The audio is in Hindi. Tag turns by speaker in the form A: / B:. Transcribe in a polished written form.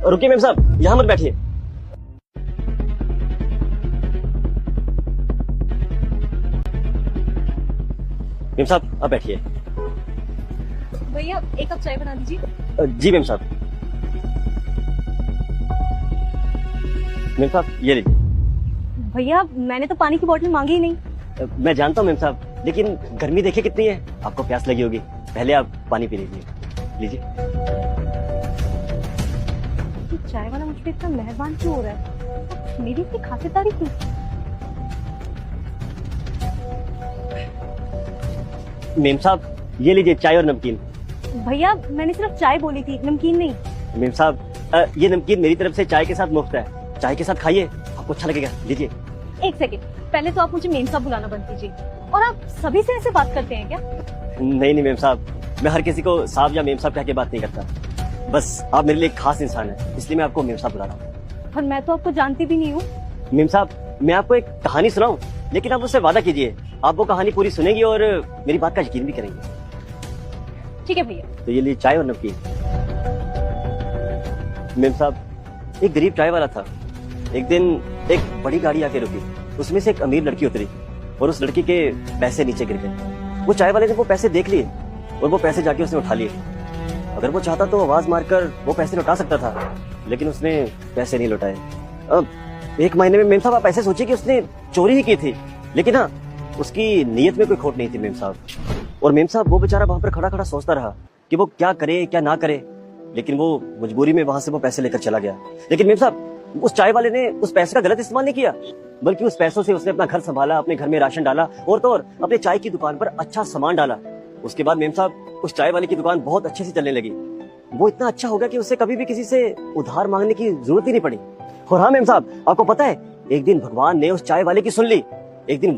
A: रुकिए मेम साहब, यहाँ मत बैठिए। मेम साहब आप बैठिए।
B: भैया एक कप चाय बना दीजिए।
A: जी मेम साहब। मेम साहब ये लीजिए।
B: भैया मैंने तो पानी की बोतल मांगी ही नहीं।
A: मैं जानता हूँ मेम साहब, लेकिन गर्मी देखिए कितनी है, आपको प्यास लगी होगी। पहले आप पानी पी लीजिए। लीजिए।
B: ये चाय वाला मुझ पे इतना मेहरबान क्यों हो रहा है? मेरी इतनी खातिरदारी क्यों?
A: मेम साहब ये लीजिए चाय और नमकीन।
B: भैया मैंने सिर्फ चाय बोली थी, नमकीन नहीं।
A: मेम साहब ये नमकीन मेरी तरफ से चाय के साथ मुफ्त है, चाय के साथ खाइए, आपको अच्छा लगेगा। लीजिए।
B: एक सेकेंड, पहले तो आप मुझे मेम साहब बुलाना बंद कीजिए। और आप सभी से ऐसे बात करते हैं क्या?
A: नहीं मेम साहब, मैं हर किसी को साहब या मेम साहब कह के बात नहीं करता। बस आप मेरे लिए एक खास इंसान है, इसलिए मैं आपको मेम साहब बुला रहा हूँ।
B: और मैं तो आपको जानती भी नहीं हूँ।
A: मेम साहब मैं आपको एक कहानी सुनाऊं, लेकिन आप मुझसे वादा कीजिए आप वो कहानी पूरी सुनेंगी और मेरी बात का यकीन भी करेंगे।
B: ठीक है भैया।
A: तो ये लिए चाय और नमकीन। मेम साहब एक गरीब चाय वाला था। एक दिन एक बड़ी गाड़ी आके रुकी, उसमें से एक अमीर लड़की उतरी और उस लड़की के पैसे नीचे गिर गए। वो चाय वाले ने वो पैसे देख लिए और वो पैसे जाके उसने उठा लिए। अगर वो चाहता तो आवाज मारकर वो पैसे लौटा सकता था, लेकिन उसने पैसे नहीं लौटाए। अब एक महीने में मेम साहब आप ऐसे सोचिए कि उसने चोरी ही की थी, लेकिन हाँ उसकी नीयत में कोई खोट नहीं थी मेम साहब। और मेम साहब वो बेचारा वहां पर खड़ा खड़ा सोचता रहा कि वो क्या करे क्या ना करे, लेकिन वो मजबूरी में वहां से वो पैसे लेकर चला गया। लेकिन मेम साहब उस चाय वाले ने उस पैसे का गलत इस्तेमाल नहीं किया, बल्कि उस पैसों से उसने अपना घर संभाला, अपने घर में राशन डाला और तो और अपने चाय की दुकान पर अच्छा सामान डाला। उसके बाद मेम साहब उस चाय वाले की दुकान बहुत अच्छे से चलने लगी। वो इतना अच्छा हो गया कि उसे कभी भी किसी से उधार मांगने की जरूरत ही नहीं पड़ी। और हाँ मेम साहब आपको पता है, एक दिन भगवान ने उस चाय वाले की सुन ली। एक दिन